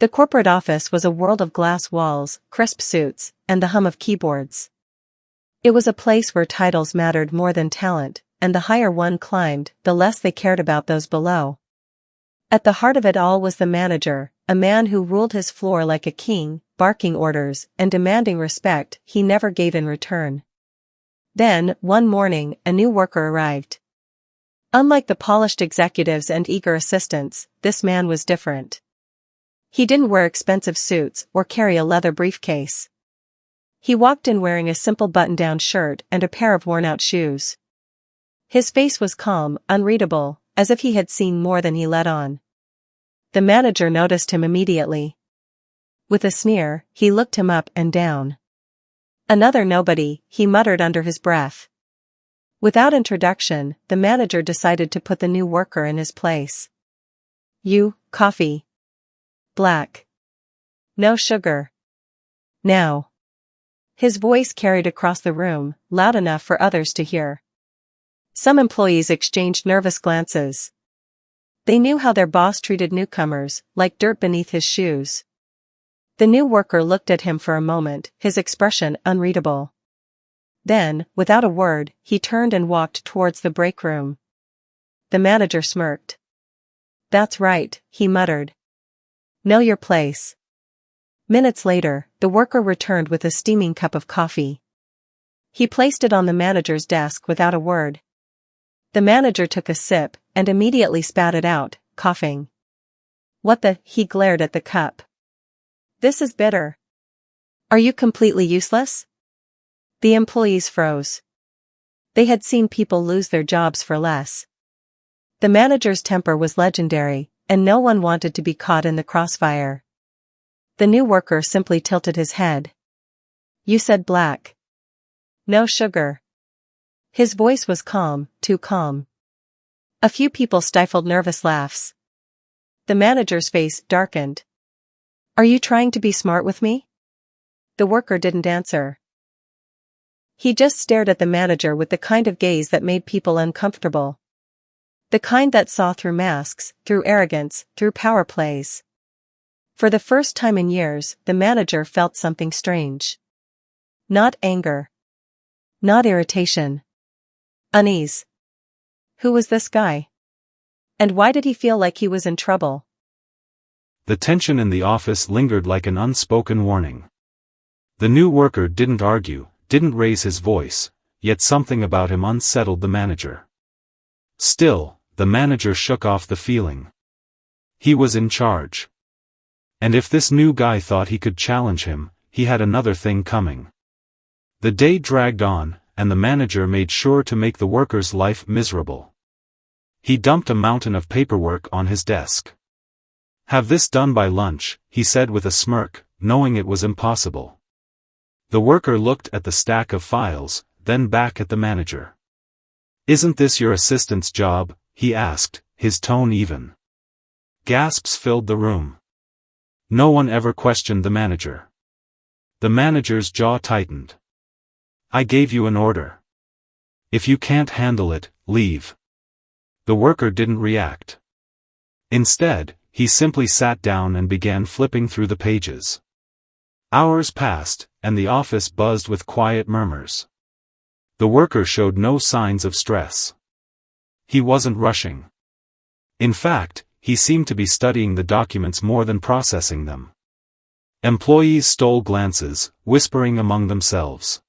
The corporate office was a world of glass walls, crisp suits, and the hum of keyboards. It was a place where titles mattered more than talent, and the higher one climbed, the less they cared about those below. At the heart of it all was the manager, a man who ruled his floor like a king, barking orders and demanding respect he never gave in return. Then, one morning, a new worker arrived. Unlike the polished executives and eager assistants, this man was different. He didn't wear expensive suits or carry a leather briefcase. He walked in wearing a simple button-down shirt and a pair of worn-out shoes. His face was calm, unreadable, as if he had seen more than he let on. The manager noticed him immediately. With a sneer, he looked him up and down. "Another nobody," he muttered under his breath. Without introduction, the manager decided to put the new worker in his place. "You, coffee. Black. No sugar. Now." His voice carried across the room, loud enough for others to hear. Some employees exchanged nervous glances. They knew how their boss treated newcomers, like dirt beneath his shoes. The new worker looked at him for a moment, his expression unreadable. Then, without a word, he turned and walked towards the break room. The manager smirked. "That's right," he muttered. "Know your place." Minutes later, the worker returned with a steaming cup of coffee. He placed it on the manager's desk without a word. The manager took a sip, and immediately spat it out, coughing. "What the?" He glared at the cup. "This is bitter." "Are you completely useless?" The employees froze. They had seen people lose their jobs for less. The manager's temper was legendary, and no one wanted to be caught in the crossfire. The new worker simply tilted his head. "You said black. No sugar." His voice was calm, too calm. A few people stifled nervous laughs. The manager's face darkened. "Are you trying to be smart with me?" The worker didn't answer. He just stared at the manager with the kind of gaze that made people uncomfortable. The kind that saw through masks, through arrogance, through power plays. For the first time in years, the manager felt something strange. Not anger. Not irritation. Unease. Who was this guy? And why did he feel like he was in trouble? The tension in the office lingered like an unspoken warning. The new worker didn't argue, didn't raise his voice, yet something about him unsettled the manager. Still, the manager shook off the feeling. He was in charge. And if this new guy thought he could challenge him, he had another thing coming. The day dragged on, and the manager made sure to make the worker's life miserable. He dumped a mountain of paperwork on his desk. "Have this done by lunch," he said with a smirk, knowing it was impossible. The worker looked at the stack of files, then back at the manager. "Isn't this your assistant's job?" he asked, his tone even. Gasps filled the room. No one ever questioned the manager. The manager's jaw tightened. "I gave you an order. If you can't handle it, leave." The worker didn't react. Instead, he simply sat down and began flipping through the pages. Hours passed, and the office buzzed with quiet murmurs. The worker showed no signs of stress. He wasn't rushing. In fact, he seemed to be studying the documents more than processing them. Employees stole glances, whispering among themselves.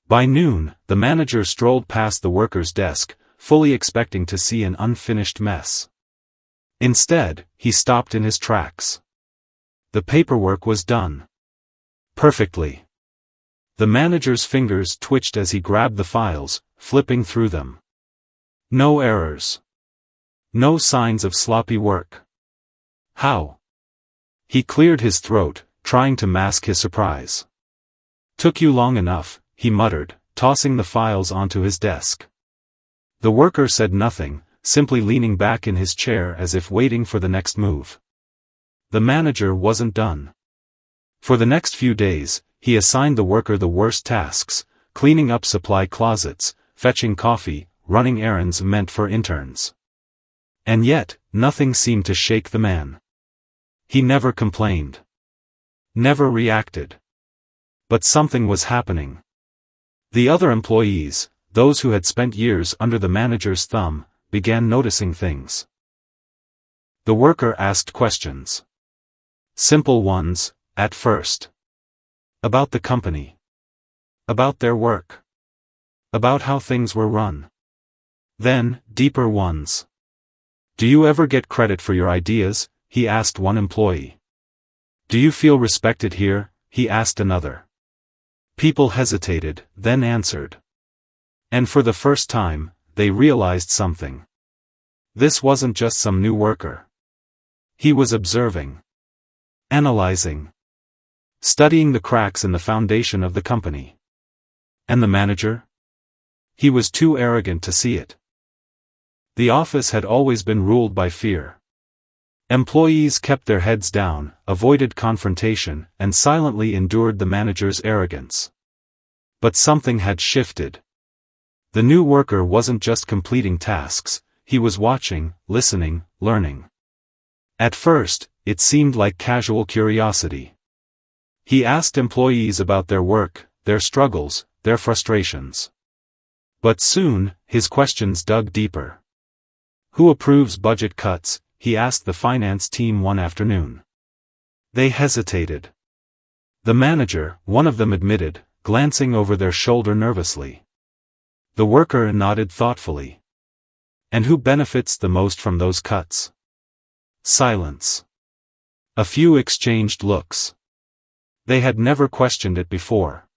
By noon, the manager strolled past the worker's desk, fully expecting to see an unfinished mess. Instead, he stopped in his tracks. The paperwork was done. Perfectly. The manager's fingers twitched as he grabbed the files, flipping through them. No errors. No signs of sloppy work. How? He cleared his throat, trying to mask his surprise. "Took you long enough," he muttered, tossing the files onto his desk. The worker said nothing, simply leaning back in his chair as if waiting for the next move. The manager wasn't done. For the next few days, he assigned the worker the worst tasks: cleaning up supply closets, fetching coffee, running errands meant for interns. And yet, nothing seemed to shake the man. He never complained. Never reacted. But something was happening. The other employees, those who had spent years under the manager's thumb, began noticing things. The worker asked questions. Simple ones, at first. About the company. About their work. About how things were run. Then, deeper ones. Do you ever get credit for your ideas? He asked one employee. Do you feel respected here? He asked another. People hesitated, then answered. And for the first time, they realized something. This wasn't just some new worker. He was observing. Analyzing. Studying the cracks in the foundation of the company. And the manager? He was too arrogant to see it. The office had always been ruled by fear. Employees kept their heads down, avoided confrontation, and silently endured the manager's arrogance. But something had shifted. The new worker wasn't just completing tasks, he was watching, listening, learning. At first, it seemed like casual curiosity. He asked employees about their work, their struggles, their frustrations. But soon, his questions dug deeper. Who approves budget cuts? He asked the finance team one afternoon. They hesitated. The manager, one of them admitted, glancing over their shoulder nervously. The worker nodded thoughtfully. And who benefits the most from those cuts? Silence. A few exchanged looks. They had never questioned it before.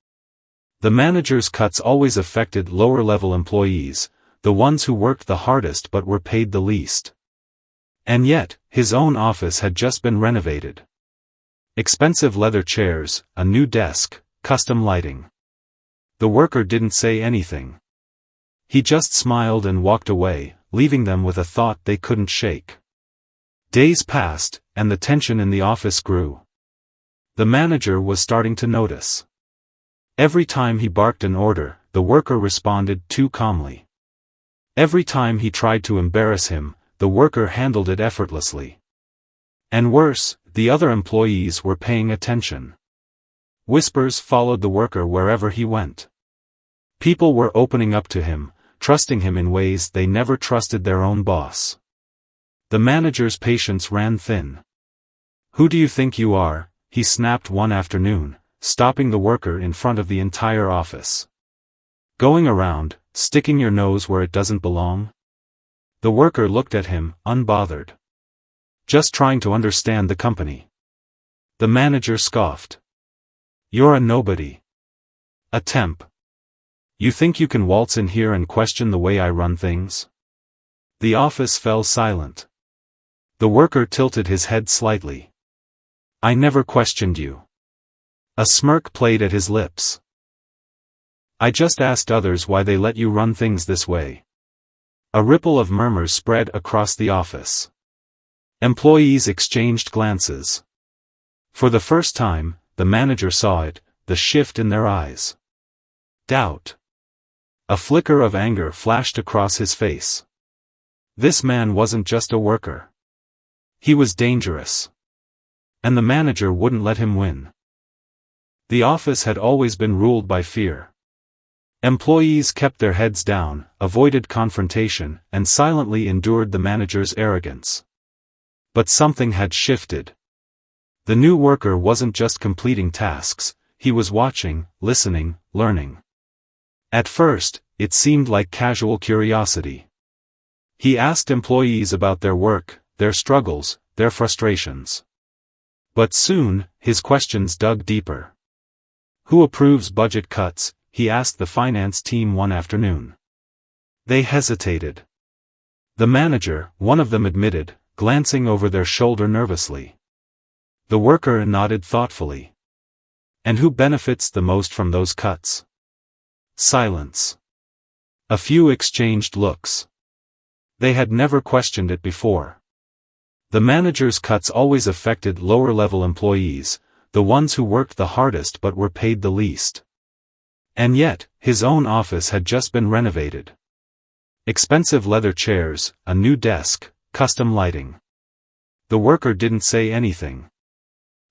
The manager's cuts always affected lower-level employees, the ones who worked the hardest but were paid the least. And yet, his own office had just been renovated. Expensive leather chairs, a new desk, custom lighting. The worker didn't say anything. He just smiled and walked away, leaving them with a thought they couldn't shake. Days passed, and the tension in the office grew. The manager was starting to notice. Every time he barked an order, the worker responded too calmly. Every time he tried to embarrass him, the worker handled it effortlessly. And worse, the other employees were paying attention. Whispers followed the worker wherever he went. People were opening up to him, trusting him in ways they never trusted their own boss. The manager's patience ran thin. Who do you think you are? He snapped one afternoon, stopping the worker in front of the entire office. Going around, sticking your nose where it doesn't belong? The worker looked at him, unbothered. Just trying to understand the company. The manager scoffed. You're a nobody. A temp. You think you can waltz in here and question the way I run things? The office fell silent. The worker tilted his head slightly. I never questioned you. A smirk played at his lips. I just asked others why they let you run things this way. A ripple of murmurs spread across the office. Employees exchanged glances. For the first time, the manager saw it, the shift in their eyes. Doubt. A flicker of anger flashed across his face. This man wasn't just a worker. He was dangerous. And the manager wouldn't let him win. The office had always been ruled by fear. Employees kept their heads down, avoided confrontation, and silently endured the manager's arrogance. But something had shifted. The new worker wasn't just completing tasks, he was watching, listening, learning. At first, it seemed like casual curiosity. He asked employees about their work, their struggles, their frustrations. But soon, his questions dug deeper. Who approves budget cuts? He asked the finance team one afternoon. They hesitated. The manager, one of them admitted, glancing over their shoulder nervously. The worker nodded thoughtfully. And who benefits the most from those cuts? Silence. A few exchanged looks. They had never questioned it before. The manager's cuts always affected lower-level employees, the ones who worked the hardest but were paid the least. And yet, his own office had just been renovated. Expensive leather chairs, a new desk, custom lighting. The worker didn't say anything.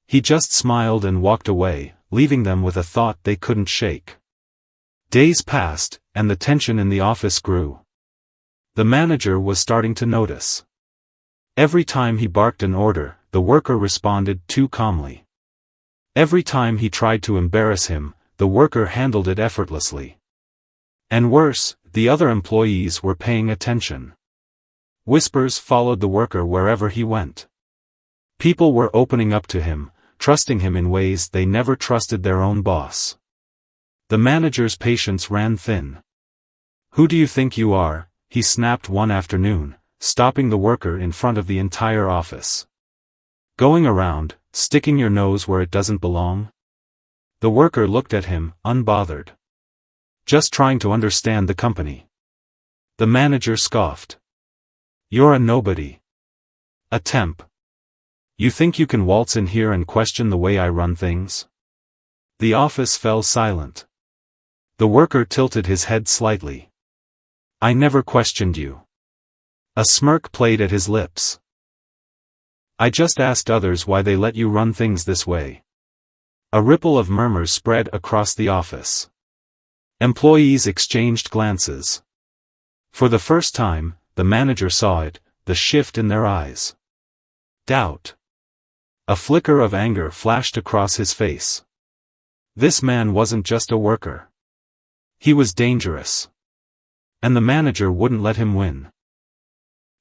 He just smiled and walked away, leaving them with a thought they couldn't shake. Days passed, and the tension in the office grew. The manager was starting to notice. Every time he barked an order, the worker responded too calmly. Every time he tried to embarrass him, the worker handled it effortlessly. And worse, the other employees were paying attention. Whispers followed the worker wherever he went. People were opening up to him, trusting him in ways they never trusted their own boss. The manager's patience ran thin. "Who do you think you are?" he snapped one afternoon, stopping the worker in front of the entire office. "Going around, sticking your nose where it doesn't belong?" The worker looked at him, unbothered. "Just trying to understand the company." The manager scoffed. "You're a nobody. A temp. You think you can waltz in here and question the way I run things?" The office fell silent. The worker tilted his head slightly. "I never questioned you." A smirk played at his lips. "I just asked others why they let you run things this way." A ripple of murmurs spread across the office. Employees exchanged glances. For the first time, the manager saw it, the shift in their eyes. Doubt. A flicker of anger flashed across his face. This man wasn't just a worker. He was dangerous. And the manager wouldn't let him win.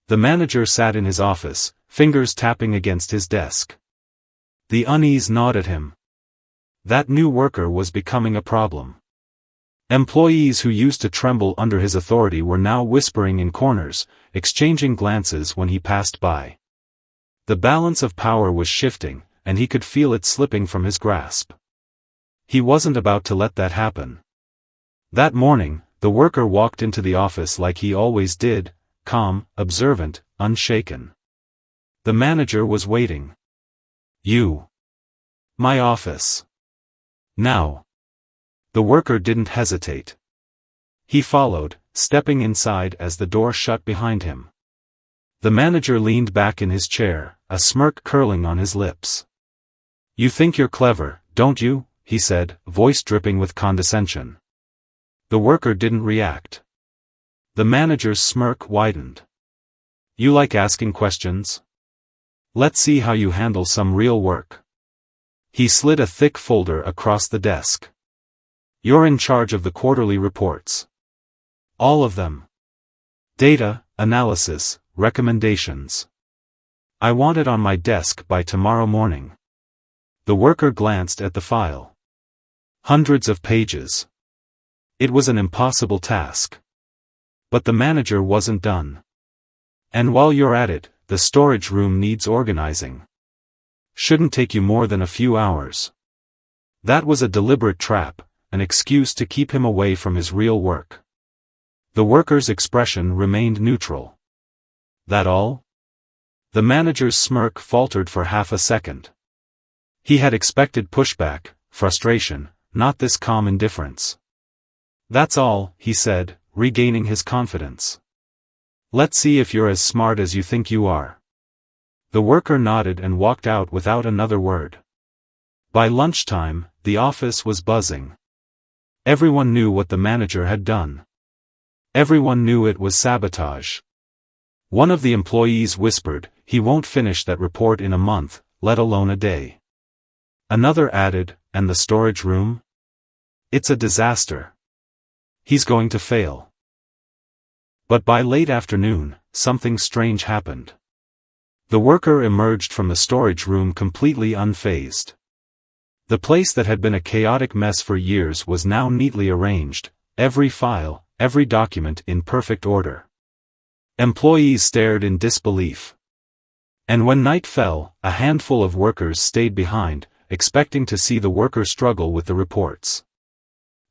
The manager sat in his office, fingers tapping against his desk. The unease gnawed at him. That new worker was becoming a problem. Employees who used to tremble under his authority were now whispering in corners, exchanging glances when he passed by. The balance of power was shifting, and he could feel it slipping from his grasp. He wasn't about to let that happen. That morning, the worker walked into the office like he always did, calm, observant, unshaken. The manager was waiting. "You. My office. Now." The worker didn't hesitate. He followed, stepping inside as the door shut behind him. The manager leaned back in his chair, a smirk curling on his lips. "You think you're clever, don't you?" he said, voice dripping with condescension. The worker didn't react. The manager's smirk widened. "You like asking questions? Let's see how you handle some real work." He slid a thick folder across the desk. "You're in charge of the quarterly reports. All of them. Data, analysis, recommendations. I want it on my desk by tomorrow morning." The worker glanced at the file. Hundreds of pages. It was an impossible task. But the manager wasn't done. "And while you're at it, the storage room needs organizing. Shouldn't take you more than a few hours." That was a deliberate trap, an excuse to keep him away from his real work. The worker's expression remained neutral. "That all?" The manager's smirk faltered for half a second. He had expected pushback, frustration, not this calm indifference. "That's all," he said, regaining his confidence. "Let's see if you're as smart as you think you are." The worker nodded and walked out without another word. By lunchtime, the office was buzzing. Everyone knew what the manager had done. Everyone knew it was sabotage. One of the employees whispered, "He won't finish that report in a month, let alone a day." Another added, "And the storage room? It's a disaster. He's going to fail." But by late afternoon, something strange happened. The worker emerged from the storage room completely unfazed. The place that had been a chaotic mess for years was now neatly arranged, every file, every document in perfect order. Employees stared in disbelief. And when night fell, a handful of workers stayed behind, expecting to see the worker struggle with the reports.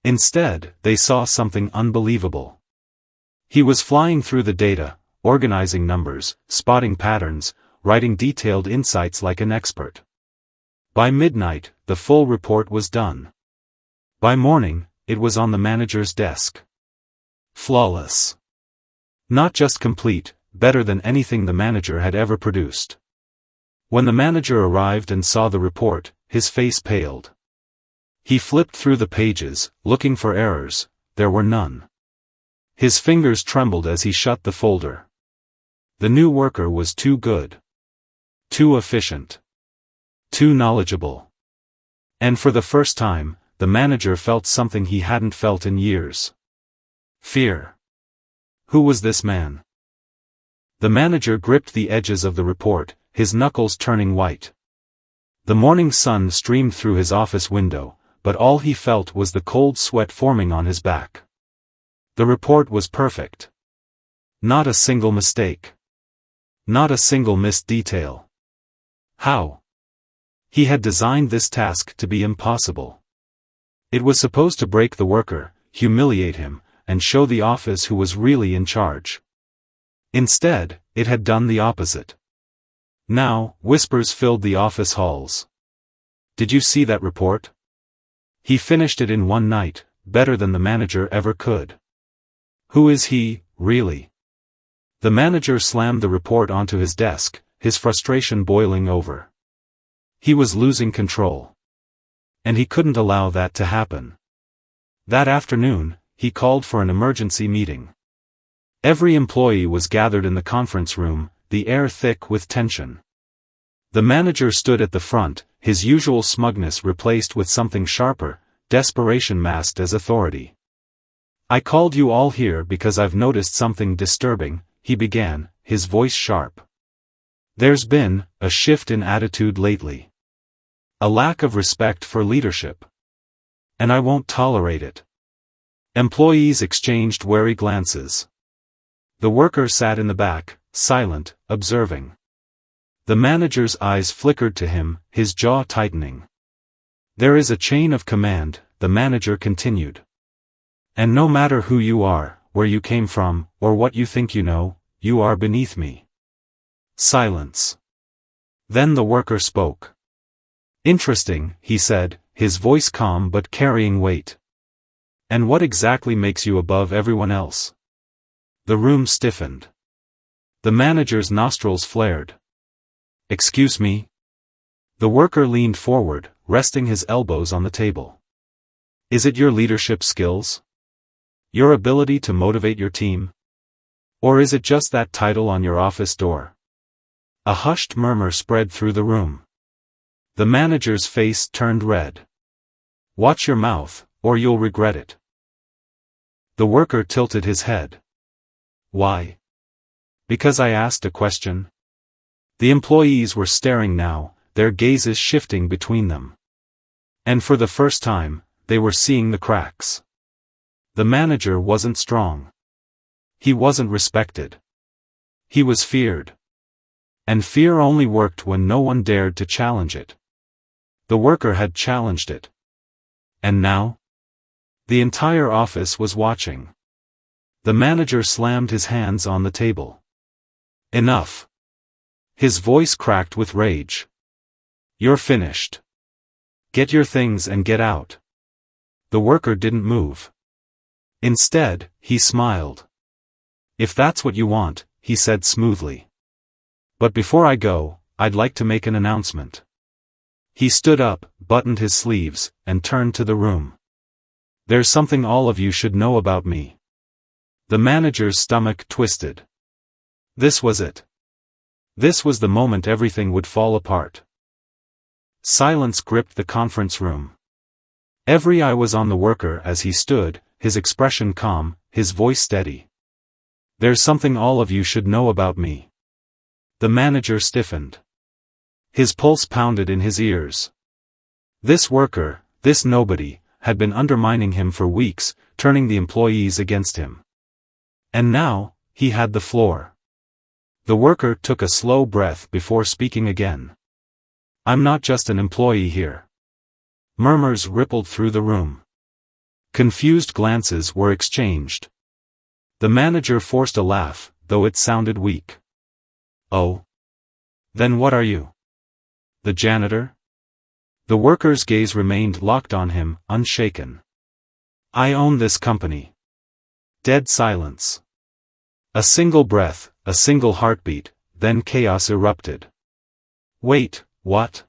Instead, they saw something unbelievable. He was flying through the data, organizing numbers, spotting patterns, writing detailed insights like an expert. By midnight, the full report was done. By morning, it was on the manager's desk. Flawless. Not just complete, better than anything the manager had ever produced. When the manager arrived and saw the report, his face paled. He flipped through the pages, looking for errors. There were none. His fingers trembled as he shut the folder. The new worker was too good. Too efficient. Too knowledgeable. And for the first time, the manager felt something he hadn't felt in years. Fear. Who was this man? The manager gripped the edges of the report, his knuckles turning white. The morning sun streamed through his office window, but all he felt was the cold sweat forming on his back. The report was perfect. Not a single mistake. Not a single missed detail. How? He had designed this task to be impossible. It was supposed to break the worker, humiliate him, and show the office who was really in charge. Instead, it had done the opposite. Now, whispers filled the office halls. Did you see that report? He finished it in one night, better than the manager ever could. Who is he, really? The manager slammed the report onto his desk, his frustration boiling over. He was losing control. And he couldn't allow that to happen. That afternoon, he called for an emergency meeting. Every employee was gathered in the conference room, the air thick with tension. The manager stood at the front, his usual smugness replaced with something sharper, desperation masked as authority. I called you all here because I've noticed something disturbing, he began, his voice sharp. There's been a shift in attitude lately. A lack of respect for leadership. And I won't tolerate it. Employees exchanged wary glances. The worker sat in the back, silent, observing. The manager's eyes flickered to him, his jaw tightening. There is a chain of command, the manager continued. And no matter who you are, where you came from, or what you think you know, you are beneath me. Silence. Then the worker spoke. Interesting, he said, his voice calm but carrying weight. And what exactly makes you above everyone else? The room stiffened. The manager's nostrils flared. Excuse me? The worker leaned forward, resting his elbows on the table. Is it your leadership skills? Your ability to motivate your team? Or is it just that title on your office door? A hushed murmur spread through the room. The manager's face turned red. Watch your mouth, or you'll regret it. The worker tilted his head. Why? Because I asked a question? The employees were staring now, their gazes shifting between them. And for the first time, they were seeing the cracks. The manager wasn't strong. He wasn't respected. He was feared. And fear only worked when no one dared to challenge it. The worker had challenged it. And now? The entire office was watching. The manager slammed his hands on the table. Enough. His voice cracked with rage. You're finished. Get your things and get out. The worker didn't move. Instead, he smiled. If that's what you want, he said smoothly. But before I go, I'd like to make an announcement. He stood up, buttoned his sleeves, and turned to the room. There's something all of you should know about me. The manager's stomach twisted. This was it. This was the moment everything would fall apart. Silence gripped the conference room. Every eye was on the worker as he stood, his expression calm, his voice steady. There's something all of you should know about me. The manager stiffened. His pulse pounded in his ears. This worker, this nobody, had been undermining him for weeks, turning the employees against him. And now, he had the floor. The worker took a slow breath before speaking again. I'm not just an employee here. Murmurs rippled through the room. Confused glances were exchanged. The manager forced a laugh, though it sounded weak. Oh? Then what are you? The janitor? The worker's gaze remained locked on him, unshaken. I own this company. Dead silence. A single breath, a single heartbeat, then chaos erupted. Wait, what?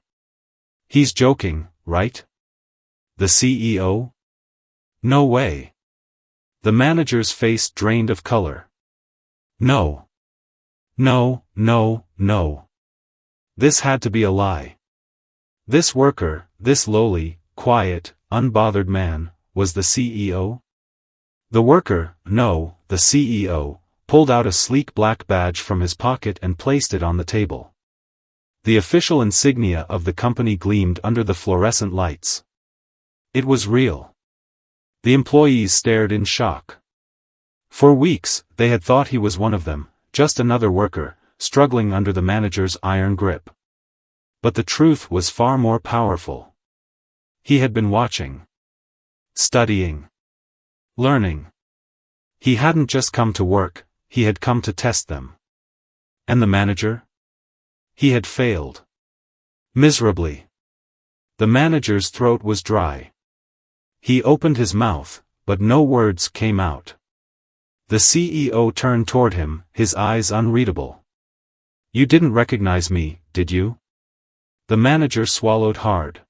He's joking, right? The CEO? No way. The manager's face drained of color. No. No, no, no. This had to be a lie. This worker, this lowly, quiet, unbothered man, was the CEO? The worker, no, the CEO, pulled out a sleek black badge from his pocket and placed it on the table. The official insignia of the company gleamed under the fluorescent lights. It was real. The employees stared in shock. For weeks, they had thought he was one of them, just another worker, struggling under the manager's iron grip. But the truth was far more powerful. He had been watching. Studying. Learning. He hadn't just come to work, he had come to test them. And the manager? He had failed. Miserably. The manager's throat was dry. He opened his mouth, but no words came out. The CEO turned toward him, his eyes unreadable. You didn't recognize me, did you? The manager swallowed hard.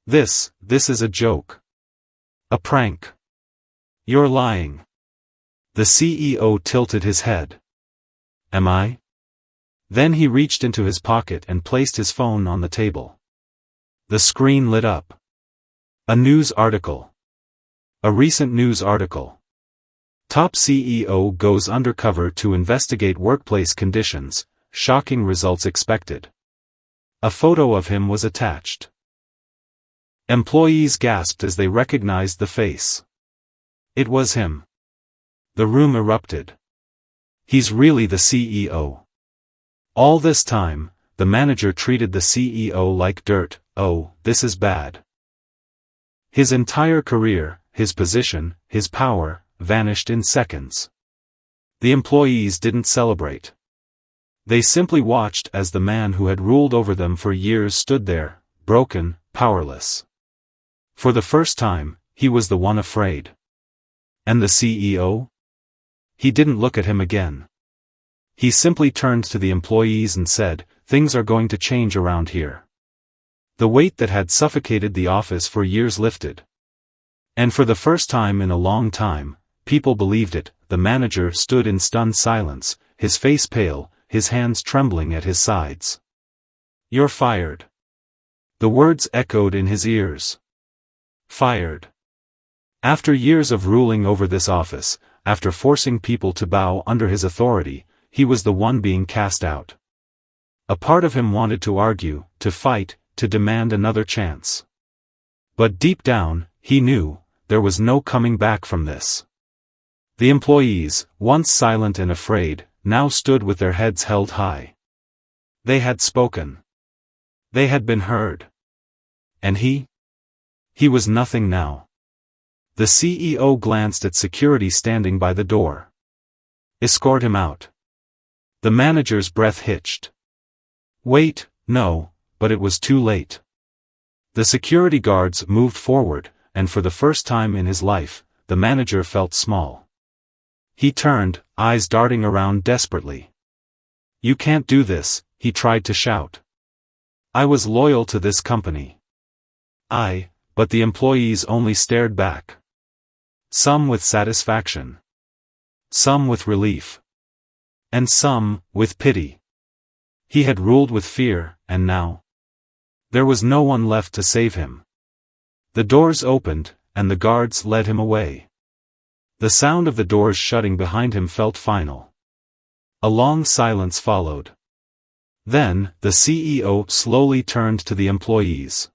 This is a joke. A prank. You're lying. The CEO tilted his head. Am I? Then he reached into his pocket and placed his phone on the table. The screen lit up. A news article. A recent news article. Top CEO goes undercover to investigate workplace conditions, shocking results expected. A photo of him was attached. Employees gasped as they recognized the face. It was him. The room erupted. He's really the CEO. All this time, the manager treated the CEO like dirt. Oh, this is bad. His entire career, his position, his power, vanished in seconds. The employees didn't celebrate. They simply watched as the man who had ruled over them for years stood there, broken, powerless. For the first time, he was the one afraid. And the CEO? He didn't look at him again. He simply turned to the employees and said, "Things are going to change around here." The weight that had suffocated the office for years lifted. And for the first time in a long time, people believed it. The manager stood in stunned silence, his face pale, his hands trembling at his sides. "You're fired." The words echoed in his ears. Fired. After years of ruling over this office, after forcing people to bow under his authority, he was the one being cast out. A part of him wanted to argue, to fight, to demand another chance. But deep down, he knew, there was no coming back from this. The employees, once silent and afraid, now stood with their heads held high. They had spoken. They had been heard. And he? He was nothing now. The CEO glanced at security standing by the door. Escort him out. The manager's breath hitched. Wait, no, but it was too late. The security guards moved forward, and for the first time in his life, the manager felt small. He turned, eyes darting around desperately. "You can't do this," he tried to shout. "I was loyal to this company." But the employees only stared back. Some with satisfaction. Some with relief. And some, with pity. He had ruled with fear, and now? There was no one left to save him. The doors opened, and the guards led him away. The sound of the doors shutting behind him felt final. A long silence followed. Then, the CEO slowly turned to the employees.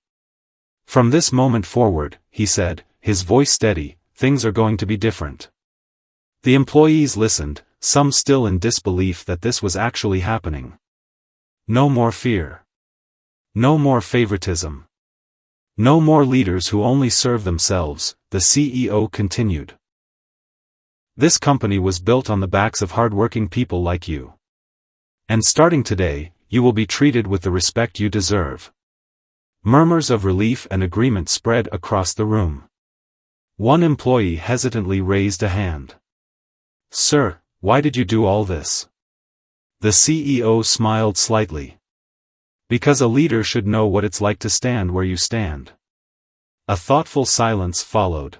"From this moment forward," he said, his voice steady, "things are going to be different." The employees listened, some still in disbelief that this was actually happening. No more fear. No more favoritism. No more leaders who only serve themselves, the CEO continued. This company was built on the backs of hardworking people like you. And starting today, you will be treated with the respect you deserve. Murmurs of relief and agreement spread across the room. One employee hesitantly raised a hand. "Sir, why did you do all this?" The CEO smiled slightly. Because a leader should know what it's like to stand where you stand. A thoughtful silence followed.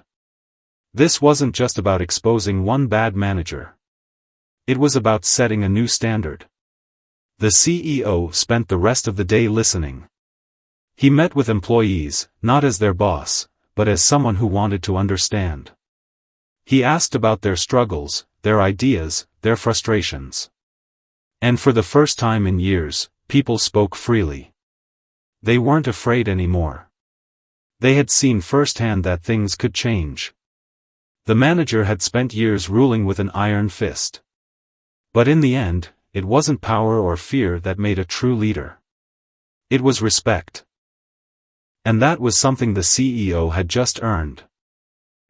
This wasn't just about exposing one bad manager. It was about setting a new standard. The CEO spent the rest of the day listening. He met with employees, not as their boss, but as someone who wanted to understand. He asked about their struggles, their ideas, their frustrations. And for the first time in years, people spoke freely. They weren't afraid anymore. They had seen firsthand that things could change. The manager had spent years ruling with an iron fist. But in the end, it wasn't power or fear that made a true leader. It was respect. And that was something the CEO had just earned.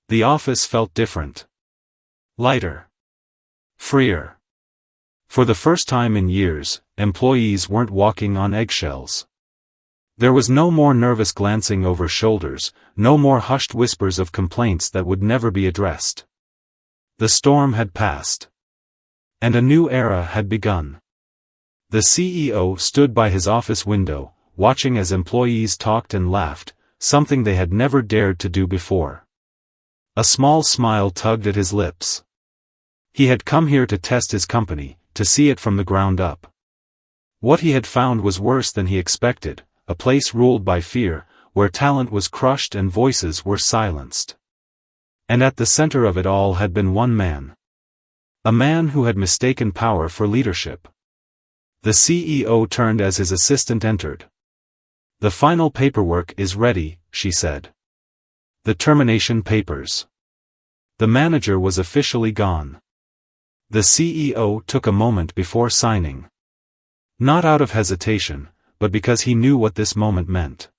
The office felt different. Lighter. Freer. For the first time in years, employees weren't walking on eggshells. There was no more nervous glancing over shoulders, no more hushed whispers of complaints that would never be addressed. The storm had passed. And a new era had begun. The CEO stood by his office window, watching as employees talked and laughed, something they had never dared to do before. A small smile tugged at his lips. He had come here to test his company, to see it from the ground up. What he had found was worse than he expected, a place ruled by fear, where talent was crushed and voices were silenced. And at the center of it all had been one man. A man who had mistaken power for leadership. The CEO turned as his assistant entered. "The final paperwork is ready," she said. "The termination papers." The manager was officially gone. The CEO took a moment before signing. Not out of hesitation, but because he knew what this moment meant.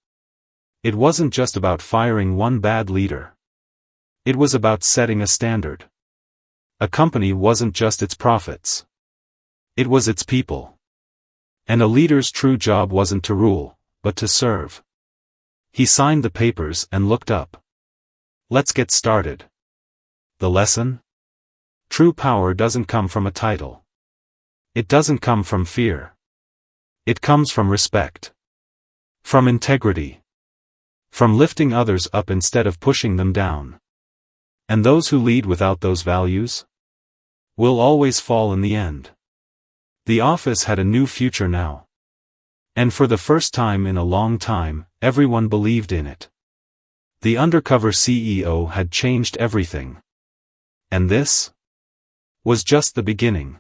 It wasn't just about firing one bad leader. It was about setting a standard. A company wasn't just its profits. It was its people. And a leader's true job wasn't to rule, but to serve. He signed the papers and looked up. "Let's get started." The lesson? True power doesn't come from a title. It doesn't come from fear. It comes from respect. From integrity. From lifting others up instead of pushing them down. And those who lead without those values will always fall in the end. The office had a new future now. And for the first time in a long time, everyone believed in it. The undercover CEO had changed everything. And this was just the beginning.